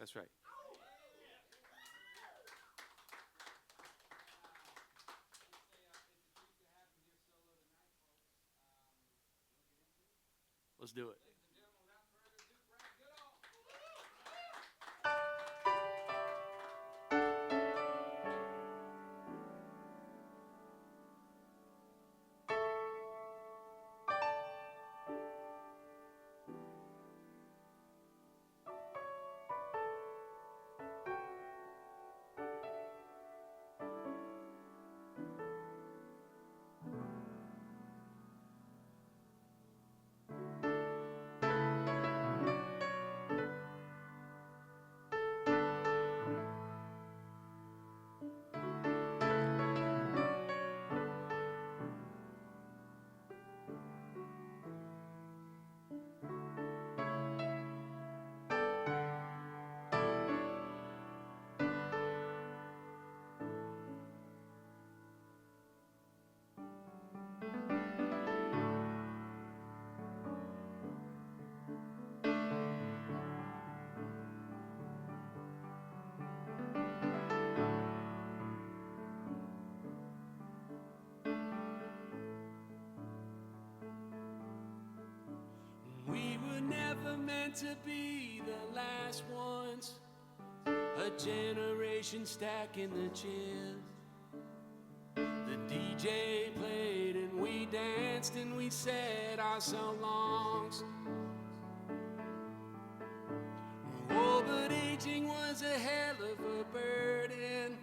That's right. Let's do it. We were never meant to be the last ones, a generation stacking the chairs. The DJ played and we danced and we said our so longs. Oh, but aging was a hell of a burden,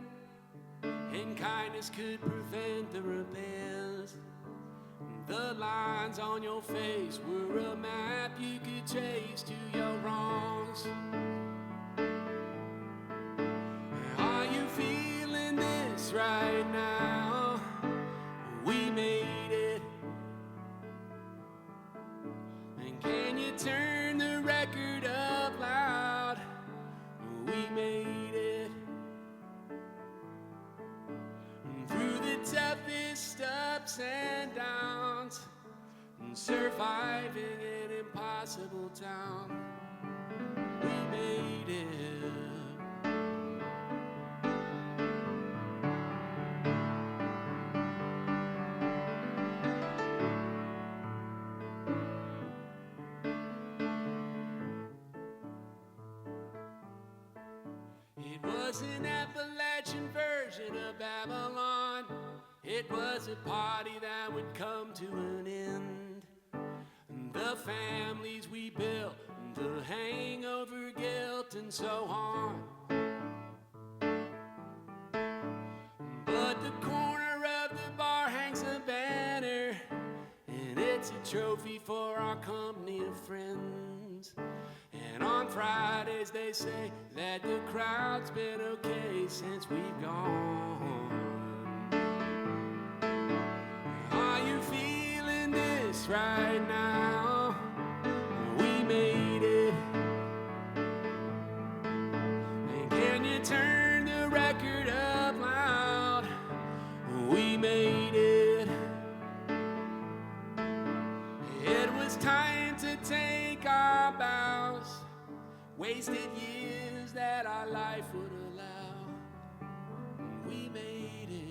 and kindness could prevent the repairs. The lines on your face were a map you could trace to your wrongs. Are you feeling this right now? We made it. And can you turn the record up loud? We made it. Through the toughest ups and downs, surviving an impossible town, we made it. It was an Appalachian version of Babylon. It was a party that would come to an end. The families we built, the hangover guilt and so on. But the corner of the bar hangs a banner, and it's a trophy for our company of friends. And on Fridays they say that the crowd's been okay since we've gone. Are you feeling this right now? We made it. And can you turn the record up loud? We made it. It was time to take our bows, wasted years that our life would allow. We made it.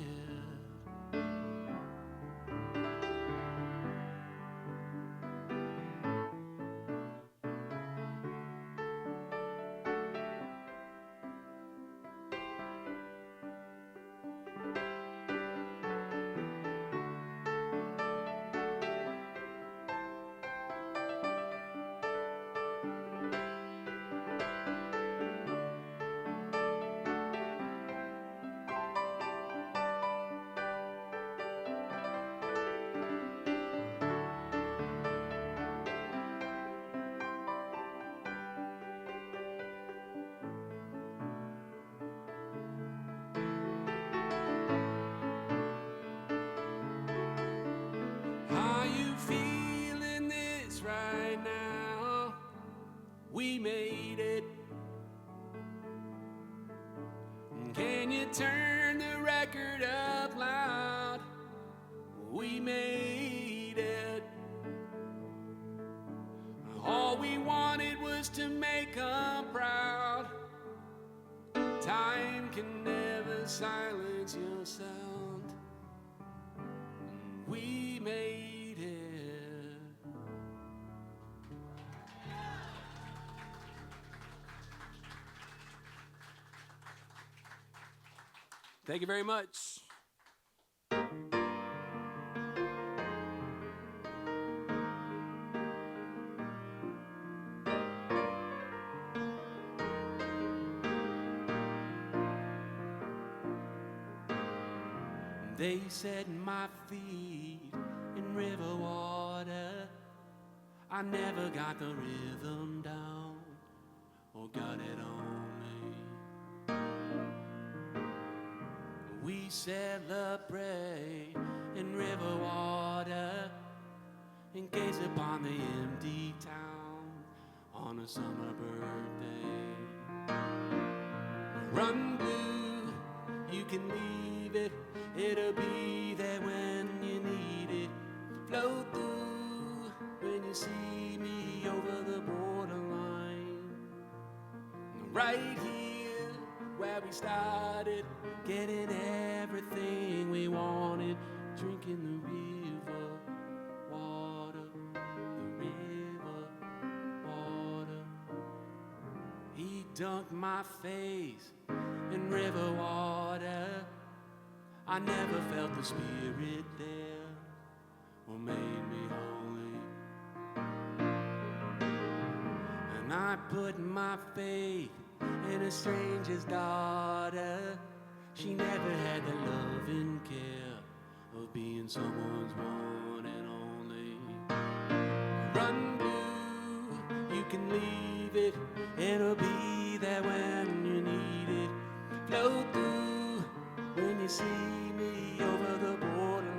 Are you feeling this right now? We made it. Can you turn the record up loud? We made it. All we wanted was to make 'em proud. Time can never silence your sound. We made it. Thank you very much. They set my feet in river water. I never got the rhythm down or got it on me. We celebrate in river water and gaze upon the empty town on a summer birthday. Run blue, you can leave it. It'll be there when you need it. Flow through when you see me over the borderline. Right here where we started, getting everything we wanted, drinking the river water, the river water. He dunked my face in river water. I never felt the spirit there or made me holy. And I put my faith in a stranger's daughter. She never had the love and care of being someone's one and only. Run blue, you can leave it. It'll be there when you need it. Flow through when you see me over the borderline.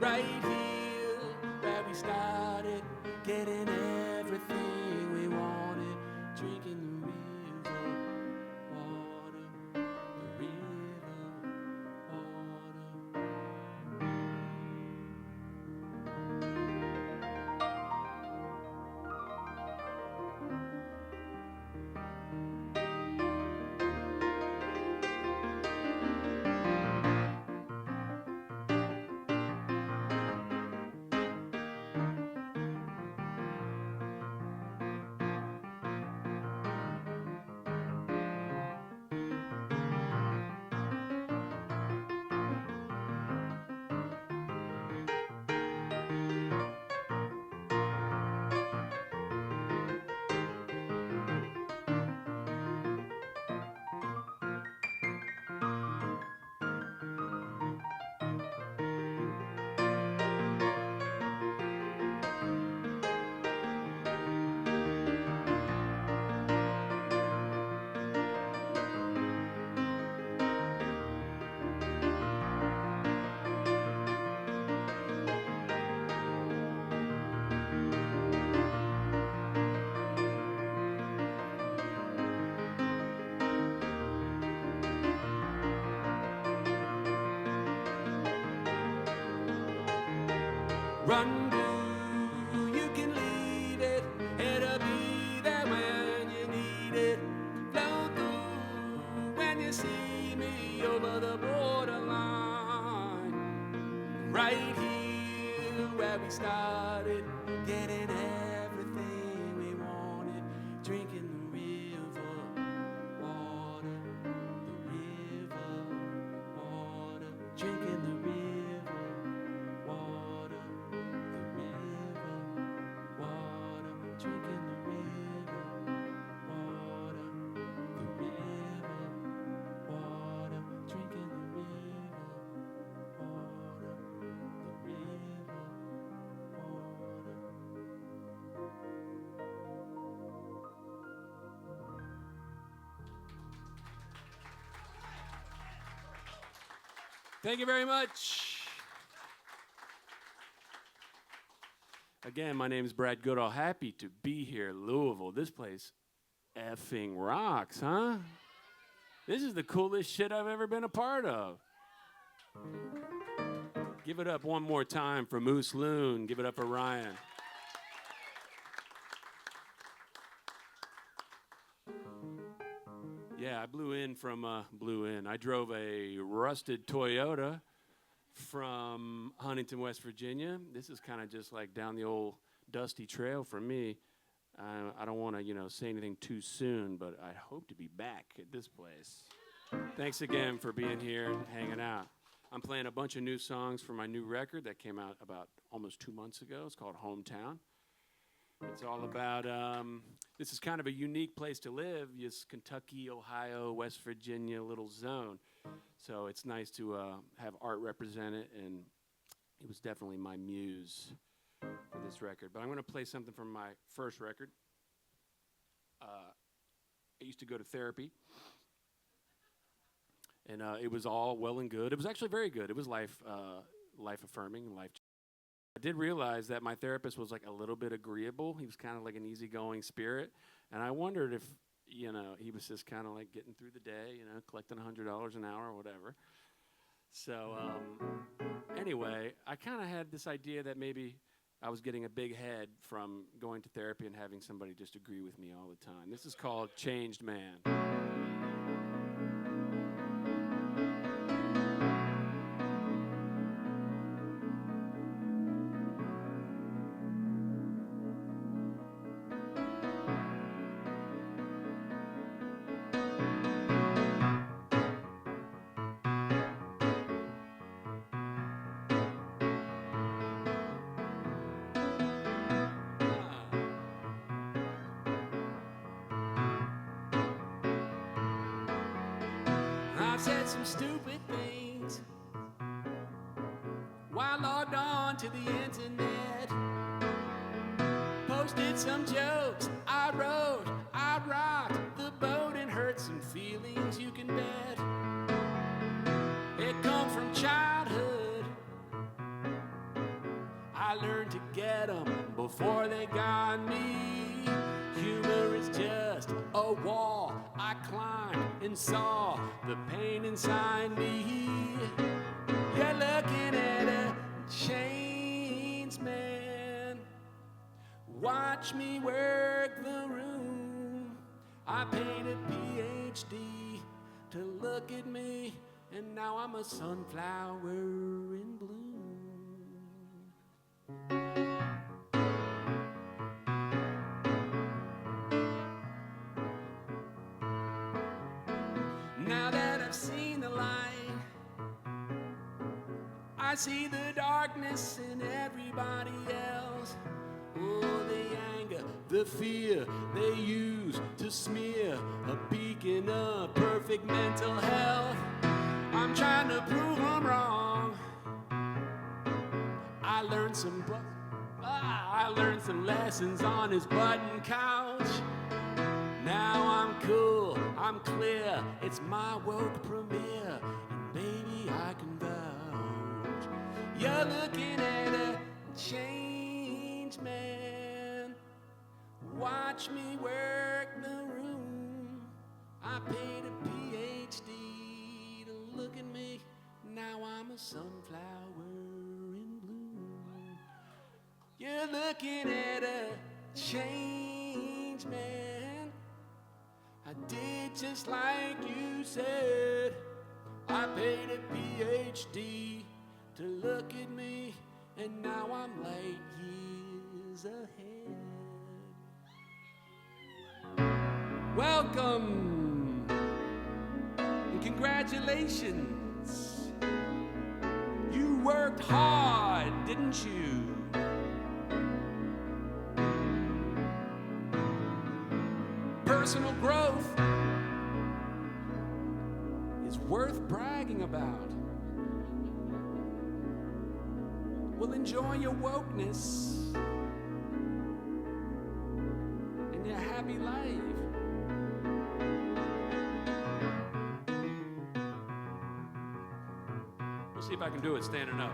Right here where we started, getting everything we wanted, drinking the river water, the river water. Run blue, you can leave it. It'll be there when you need it. Flow through when you see me over the borderline. Right here where we started, getting everything we wanted, drinking the river water, the river water, drinking the river. Thank you very much. Again, my name is Brad Goodall. Happy to be here, Louisville. This place effing rocks, huh? This is the coolest shit I've ever been a part of. Give it up one more time for Moose Loon. Give it up for Ryan. Yeah, I blew in. I drove a rusted Toyota from Huntington, West Virginia. This is kind of just like down the old dusty trail for me. I don't want to, say anything too soon, but I hope to be back at this place. Thanks again for being here and hanging out. I'm playing a bunch of new songs for my new record that came out about almost 2 months ago. It's called Hometown. It's all about, this is kind of a unique place to live. It's Kentucky, Ohio, West Virginia, little zone. So it's nice to have art represent it, and it was definitely my muse for this record. But I'm going to play something from my first record. I used to go to therapy, and it was all well and good. It was actually very good. It was life-affirming, life. I did realize that my therapist was like a little bit agreeable. He was kind of like an easygoing spirit, and I wondered if, he was just kind of like getting through the day, collecting $100 an hour or whatever. So anyway, I kind of had this idea that maybe I was getting a big head from going to therapy and having somebody just agree with me all the time. This is called Changed Man. I've said some stupid things while logged on to the internet. Posted some jokes I wrote, I rocked the boat and hurt some feelings, you can bet. It come from childhood. I learned to get them before they got me. Humor is just a wall I climbed and saw the pain inside me. You're looking at a changed man. Watch me work the room. I paid a PhD to look at me, and now I'm a sunflower in bloom. Now that I've seen the light, I see the darkness in everybody else. Oh, the anger, the fear they use to smear a beacon of perfect mental health. I'm trying to prove them wrong. I learned some lessons on his button couch. Now I'm cool, I'm clear, it's my woke premiere, and baby I can vouch. You're looking at a changed man. Watch me work the room. I paid a PhD to look at me. Now I'm a sunflower in bloom. You're looking at a changed man. I did just like you said. I paid a PhD to look at me, and now I'm light years ahead. Welcome and congratulations. You worked hard, didn't you? Personal growth is worth bragging about. Well, enjoy your wokeness and your happy life. We'll see if I can do it standing up.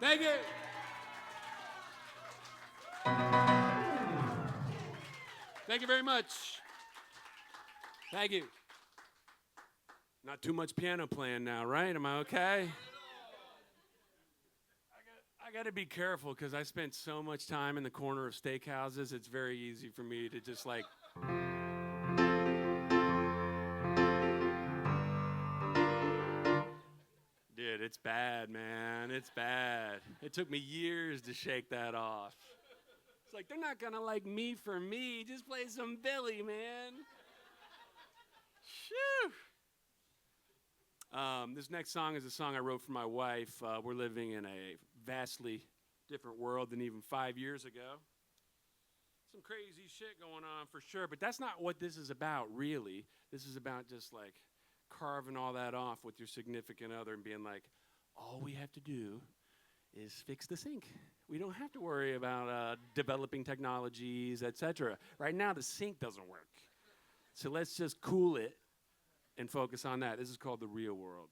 Thank you. Thank you very much. Thank you. Not too much piano playing now, right? Am I okay? I got to be careful because I spent so much time in the corner of steakhouses. It's very easy for me to just like. Dude, it's bad, man. It's bad. It took me years to shake that off. It's like, they're not going to like me for me. Just play some Billy, man. Shoo. This next song is a song I wrote for my wife. We're living in a vastly different world than even 5 years ago. Some crazy shit going on for sure, but that's not what this is about, really. This is about just like carving all that off with your significant other and being like, all we have to do is fix the sink. We don't have to worry about developing technologies, etc. Right now, the sink doesn't work. So let's just cool it and focus on that. This is called The Real World.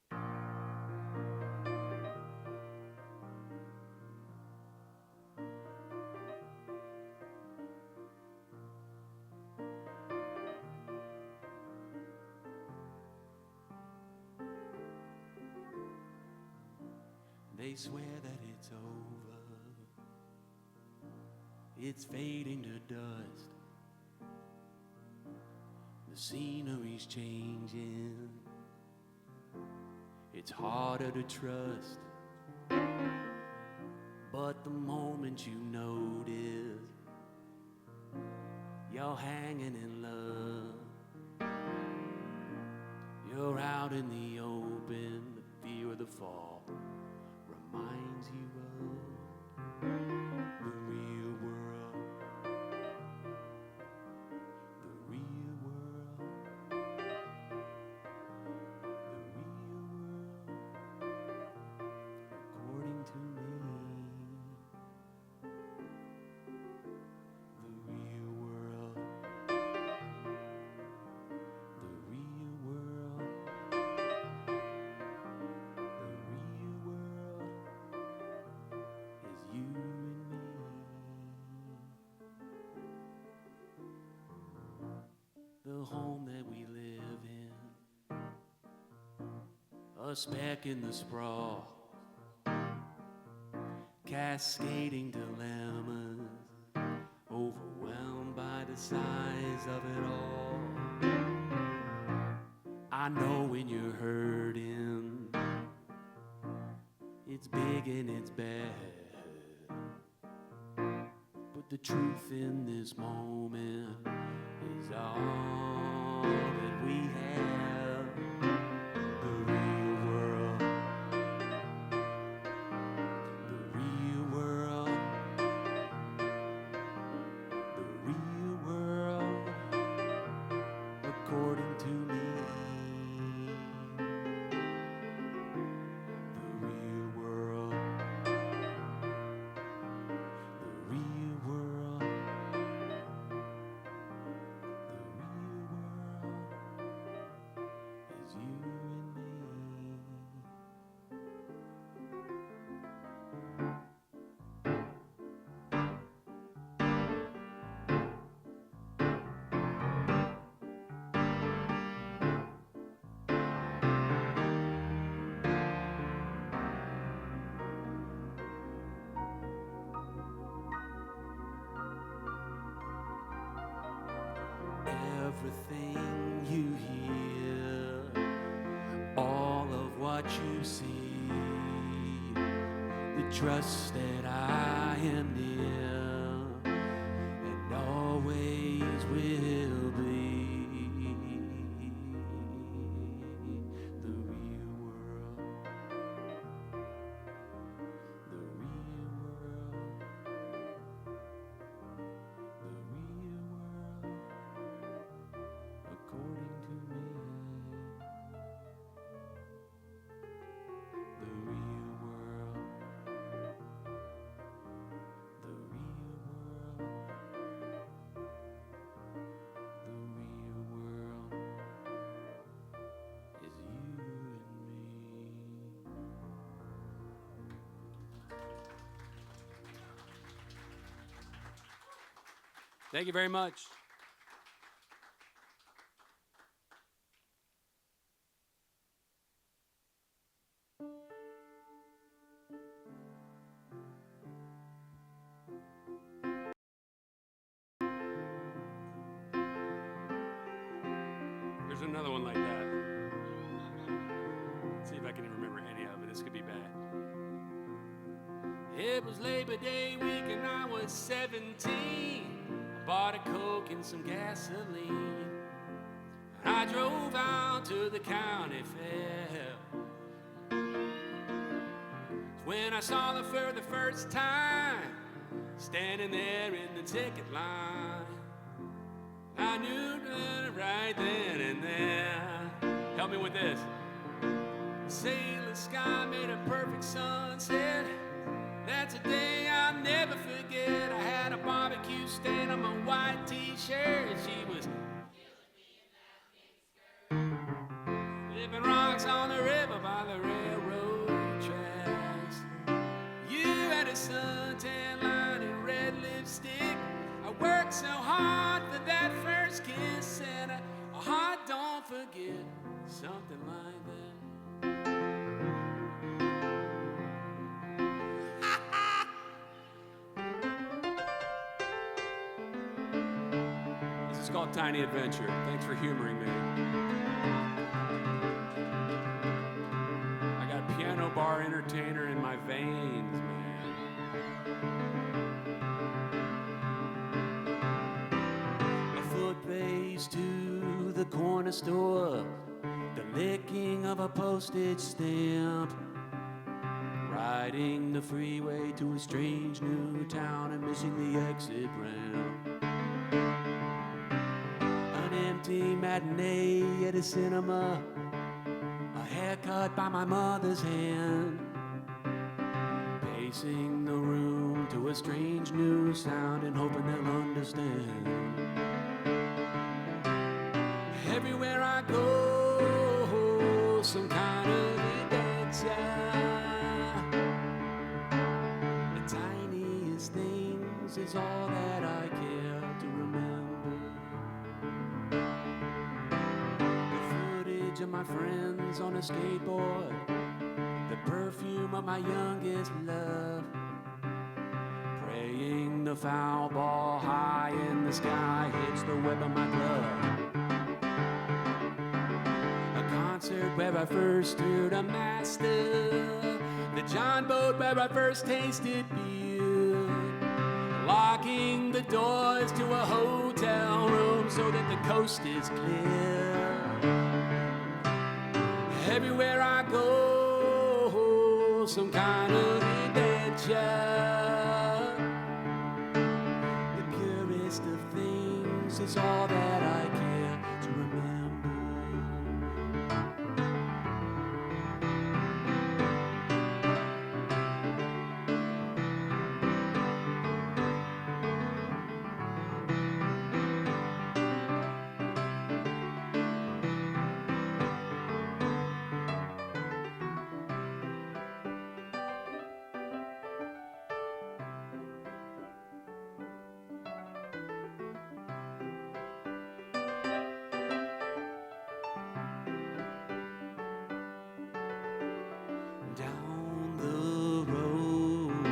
They swear that it's over. It's fading to dust. The scenery's changing. It's harder to trust. But the moment you notice you're hanging in love, you're out in the open. The fear of the fall reminds you of the real world. The real world. The real world. According to me. The real world. The real world. The real world is you and me. The home that we live in, a speck in the sprawl, cascading dilemmas, overwhelmed by the size of it all. I know when you're hurting, it's big and it's bad, but the truth in this moment is all that we have. The real world. The real world. The real world. According to me. The real world. The real world. The real world is you and me. Everything you hear, all of what you see, the trust that I am near and always will be. The real world. The real world. The real world. According to me. The real world. The real world. Thank you very much. There's another one like that. Let's see if I can even remember any of it. This could be bad. It was Labor Day week and I was 17. I bought a Coke and some gasoline. I drove out to the county fair. When I saw her for the first time, standing there in the ticket line, I knew that right then and there. Help me with this. The sailor's sky made a perfect sunset. That's a day I'll never forget. I had a barbecue stain on my white t-shirt. She was flipping rocks on the river by the railroad tracks. You had a suntan line and red lipstick. I worked so hard for that first kiss, and a heart don't forget, something like that. This is called Tiny Adventure. Thanks for humoring me. I got piano bar entertainer in my veins, man. Race to the corner store, the licking of a postage stamp, riding the freeway to a strange new town and missing the exit ramp. An empty matinee at a cinema, a haircut by my mother's hand, pacing the room to a strange new sound and hoping they'll understand. Everywhere I go, some kind of adventure. The tiniest things is all that I care to remember. The footage of my friends on a skateboard, the perfume of my youngest love, praying the foul ball high in the sky hits the web of my glove. Concert where I first heard a master, the John boat where I first tasted beer, locking the doors to a hotel room so that the coast is clear. Everywhere I go, some kind of adventure. The purest of things is all that I care to remember. Down the road,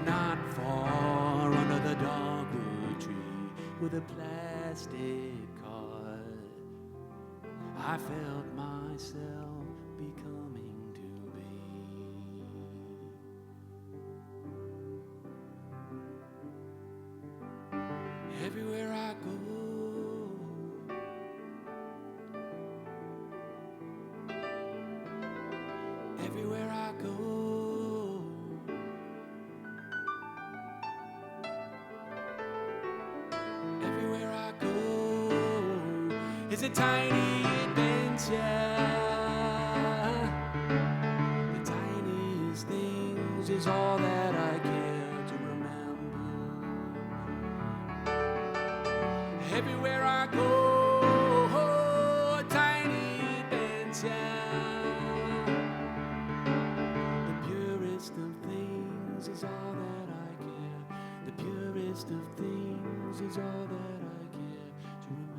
not far under the dogwood tree with a plastic card, I felt myself becoming to be. Everywhere I go, everywhere I go, everywhere I go is a tiny adventure. The tiniest things is all that I care to remember. Everywhere I go, a tiny adventure. Is all that I care. The purest of things knows is all that I care to remember.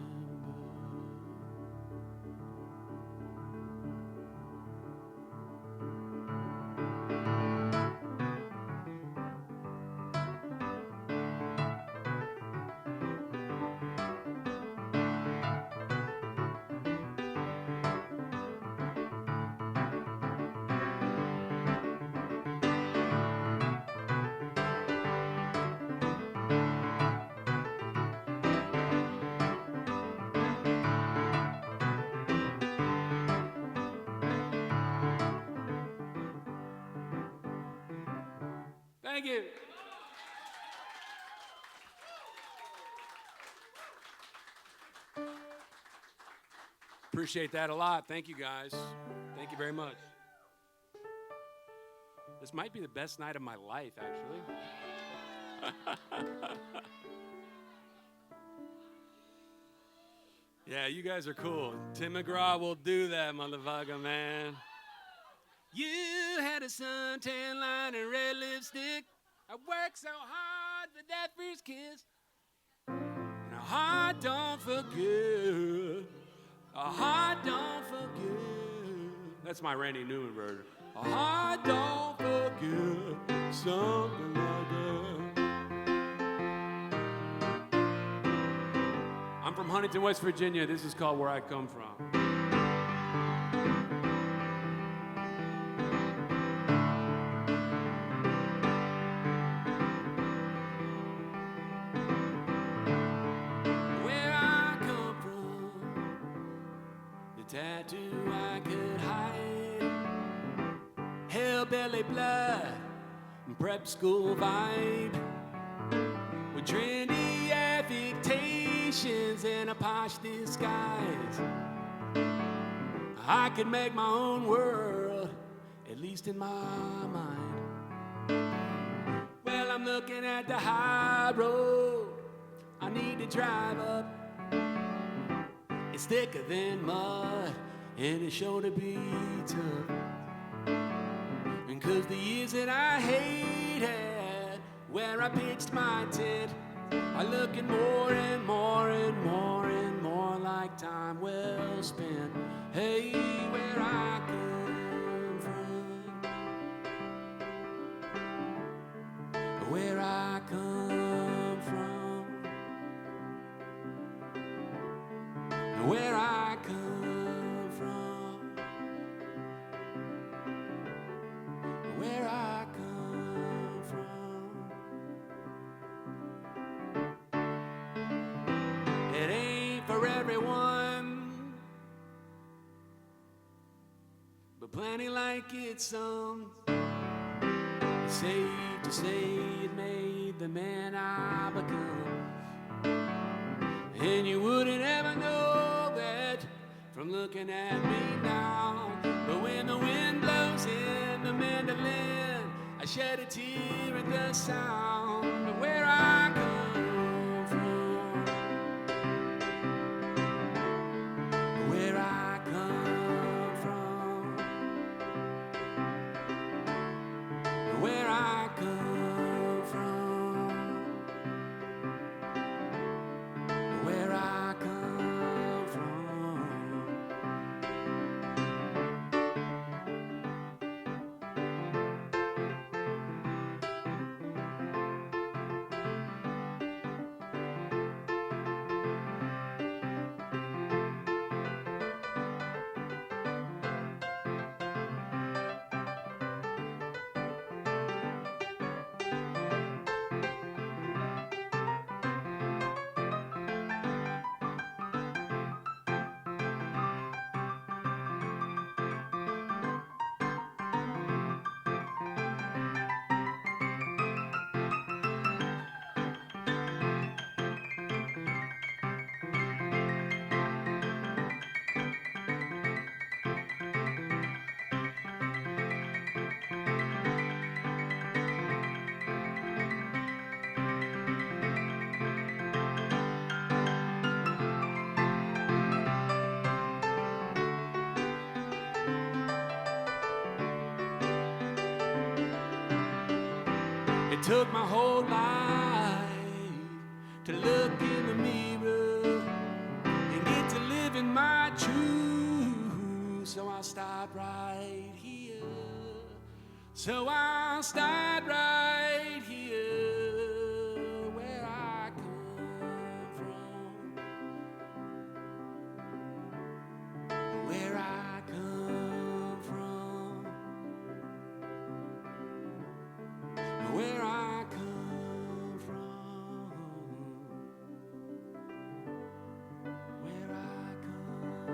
Thank you. Appreciate that a lot. Thank you, guys. Thank you very much. This might be the best night of my life, actually. Yeah, you guys are cool. Tim McGraw will do that, motherfucker, man. You had a suntan line and red lipstick. I worked so hard for that first kiss. And a heart don't forget. A heart don't forget. That's my Randy Newman version. A heart don't forget. Something like that. I'm from Huntington, West Virginia. This is called Where I Come From. Tattoo I could hide, hellbelly blood, and prep school vibe, with trendy affectations and a posh disguise. I could make my own world, at least in my mind. Well, I'm looking at the high road I need to drive up. It's thicker than mud, and it's sure to be tough. And 'cause the years that I hated, where I pitched my tent, are looking more and more and more and more like time well spent. Hey, where I come from, where I come from, where I come from, where I come from. It ain't for everyone, but plenty like it some. It's safe to say it made the man I become. And you wouldn't ever know that from looking at me now. But when the wind blows in the mandolin, I shed a tear at the sound of where I come from, where I come from, where I come from, where I come from. It took my whole life to look right here. So I'll start right here where I come from. Where I come from. Where I come from. Where I come from.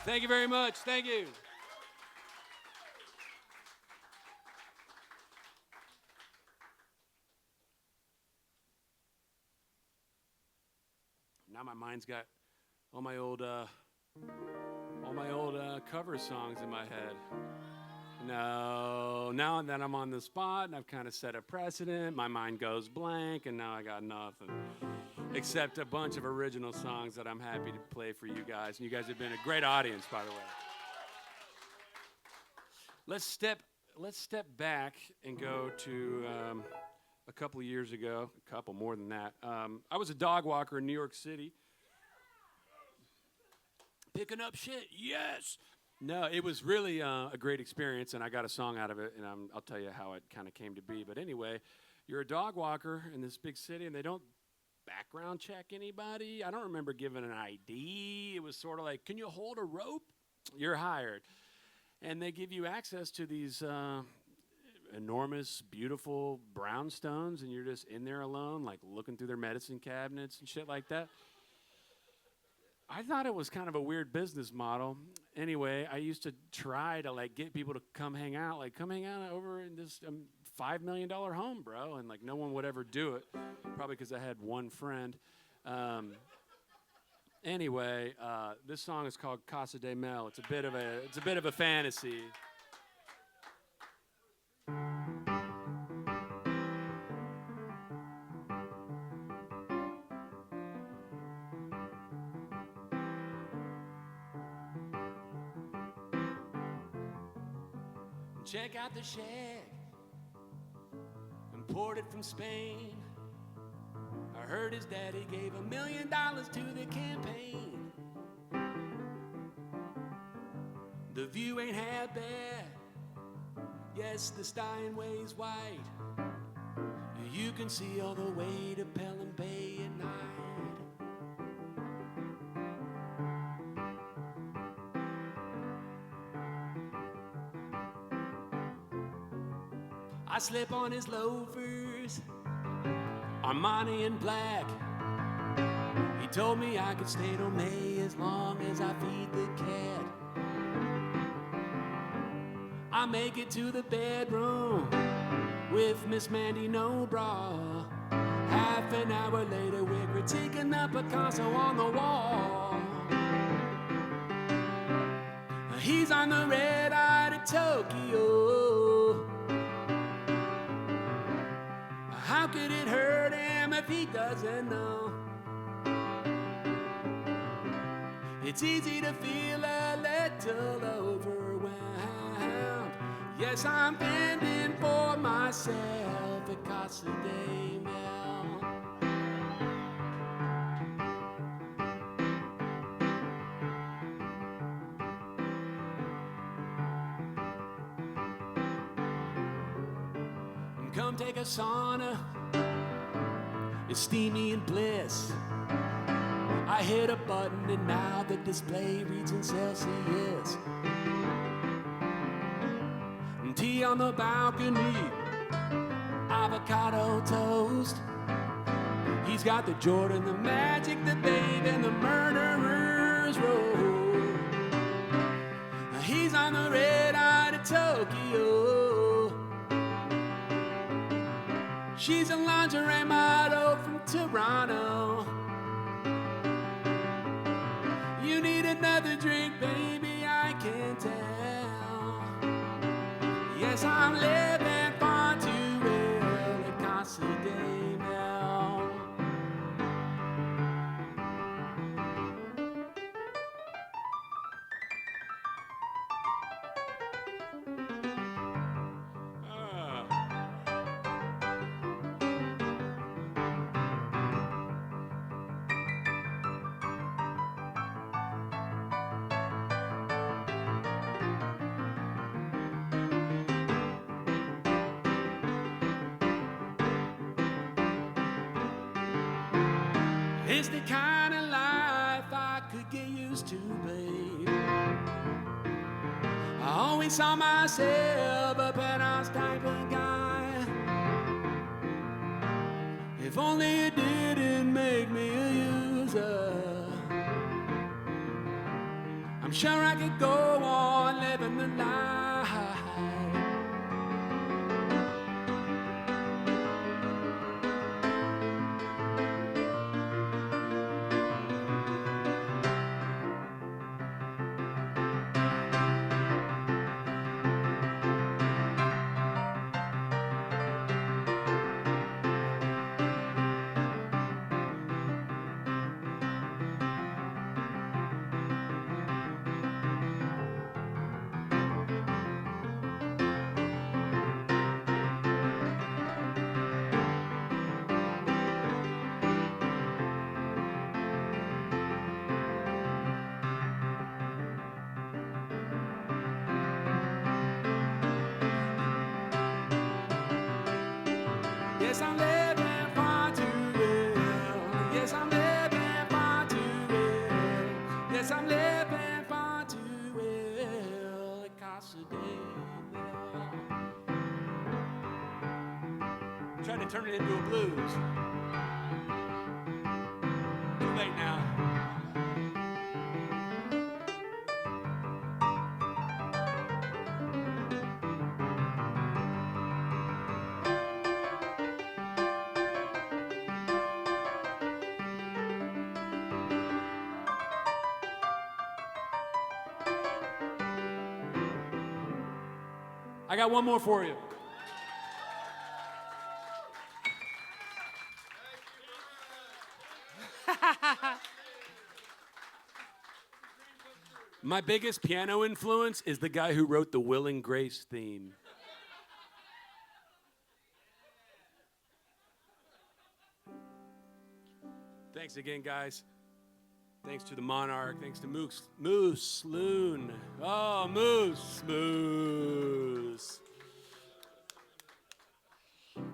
Thank you very much. Thank you. Now my mind's got all my old cover songs in my head. No, now that I'm on the spot and I've kind of set a precedent, my mind goes blank, and now I got nothing except a bunch of original songs that I'm happy to play for you guys. And you guys have been a great audience, by the way. Let's step back and go to a couple of years ago, a couple more than that. I was a dog walker in New York City. Picking up shit, yes. No, it was really a great experience, and I got a song out of it, and I'll tell you how it kind of came to be. But anyway, you're a dog walker in this big city, and they don't background check anybody. I don't remember giving an ID. It was sort of like, can you hold a rope? You're hired. And they give you access to these enormous, beautiful brownstones, and you're just in there alone, like looking through their medicine cabinets and shit like that. I thought it was kind of a weird business model. Anyway, I used to try to like get people to come hang out over in this $5 million home, bro, and like no one would ever do it, probably because I had one friend. Anyway, this song is called Casa De Mel. It's a bit of a fantasy. Check out the shack, imported from Spain. I heard his daddy gave $1 million to the campaign. The view ain't half bad. Yes, the Steinway's white. You can see all the way to Pelham Bay at night. I slip on his loafers, Armani and black. He told me I could stay till May as long as I feed the cat. I make it to the bedroom with Miss Mandy no bra. Half an hour later we're critiquing the Picasso on the wall. He's on the red eye to Tokyo. How could it hurt him if he doesn't know? It's easy to feel a little overwhelmed. Yes, I'm fending for myself at Casa De Mel. Come take a sauna, it's steamy and bliss. I hit a button and now the display reads in Celsius. Tea on the balcony, avocado toast. He's got the Jordan, the Magic, the Babe, and the Murderer's Row. He's on the red eye to Tokyo. She's a lingerie model from Toronto. You need another drink, baby, I can tell. Yes, I'm living far too well at Casa De Mel. It's the kind of life I could get used to, babe. I always saw myself a penthouse type of guy. If only it didn't make me a user, I'm sure I could go on living the life. Yes, I'm living far too well. Yes, I'm living far too well. Yes, I'm living far too well at Casa De Mel. Trying to turn it into a blues. Too late now. I got one more for you. My biggest piano influence is the guy who wrote the Will and Grace theme. Thanks again, guys. Thanks to the Monarch. Thanks to Moose Loon. Oh, Moose.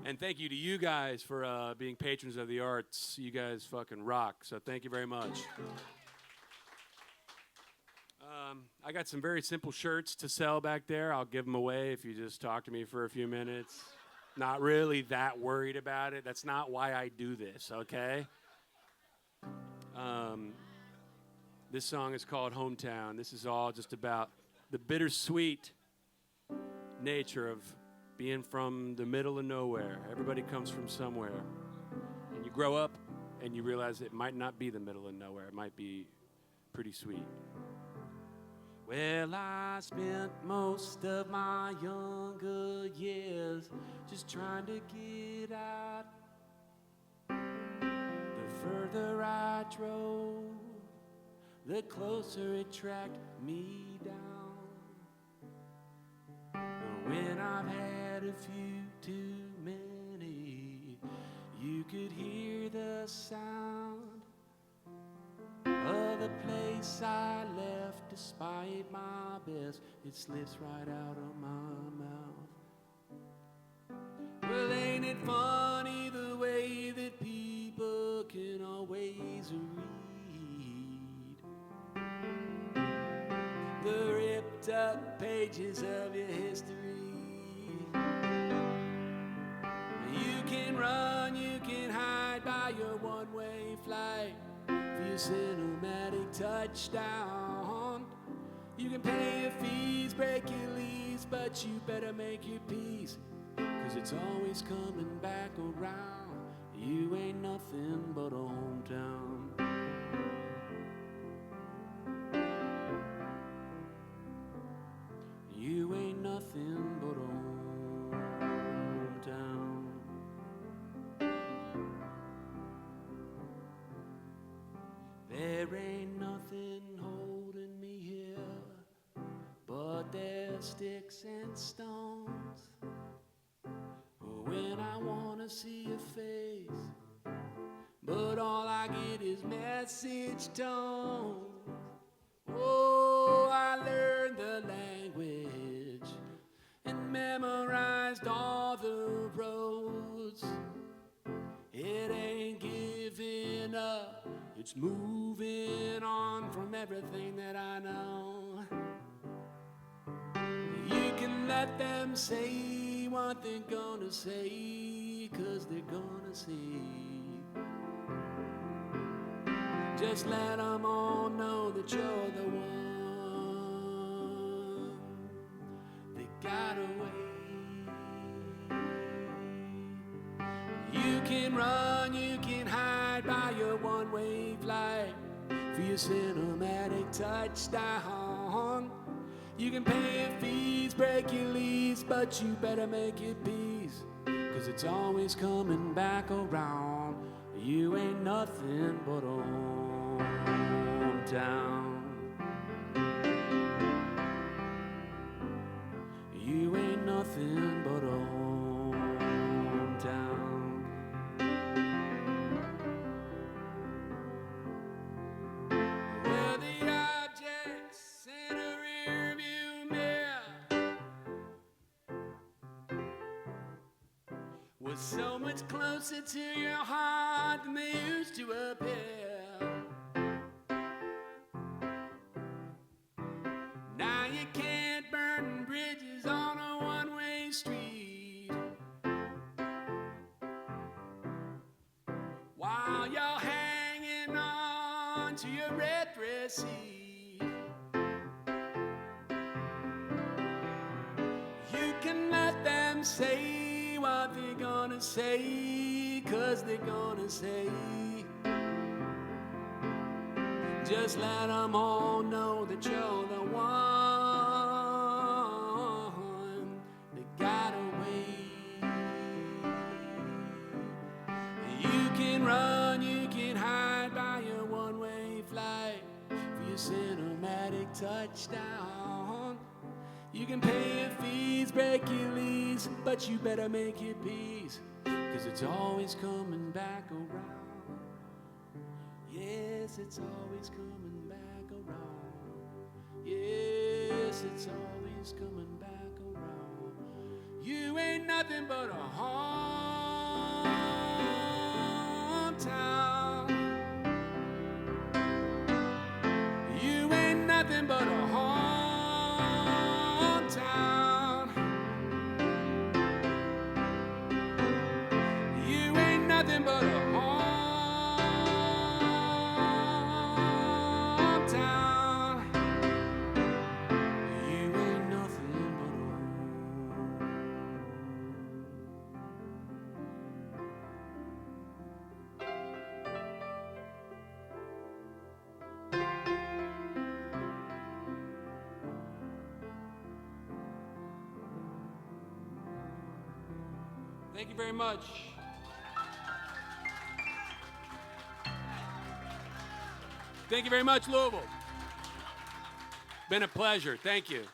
And thank you to you guys for being patrons of the arts. You guys fucking rock. So thank you very much. I got some very simple shirts to sell back there. I'll give them away if you just talk to me for a few minutes. Not really that worried about it. That's not why I do this, okay? This song is called Hometown. This is all just about the bittersweet nature of being from the middle of nowhere. Everybody comes from somewhere. And you grow up and you realize it might not be the middle of nowhere. It might be pretty sweet. Well, I spent most of my younger years just trying to get out. The further I drove, the closer it tracked me down. When I've had a few too many, you could hear the sound of the place I left. Despite my best, it slips right out of my mouth. Well, ain't it funny the way that people can always read the ripped up pages of your history? You can run, you can hide by your one-way flight for your cinematic touchdown. You can pay your fees, break your lease, but you better make your peace, 'cause it's always coming back around. You ain't nothing but a hometown. You ain't nothing but a hometown. There ain't nothing holding me here but there's sticks and stones. When I wanna see your face, but all I get is message tones. Oh, I learned the language and memorized all the roads. It ain't giving up It's moving on from everything that I know. You can let them say what they're gonna say, 'cause they're gonna say. Just let them all know that you're the one that got away. You can run, you can hide by your one-way flight for your cinematic touchdown. You can pay your fees, break your lease, but you better make your peace, 'cause it's always coming back around. You ain't nothing but a hometown. You ain't nothing but a hometown. Well, the objects in a rearview mirror was so much closer to your heart than they used to appear. Now you can't burn bridges on a one-way street while you're hanging on to your red dress seat. You can let them say what they're gonna say, 'cause they're gonna say. Just let them all know that you're the one that got away. You can run, you can hide by your one-way flight for your cinematic touchdown. You can pay your fees, break your lease, but you better make your peace, 'cause it's always coming back around. Yes, it's always coming back around. Yes, it's always coming back around. You ain't nothing but a hometown. You ain't nothing but a hometown. You ain't nothing but a hometown. You ain't nothing but a Thank you very much. Thank you very much, Louisville. Been a pleasure. Thank you.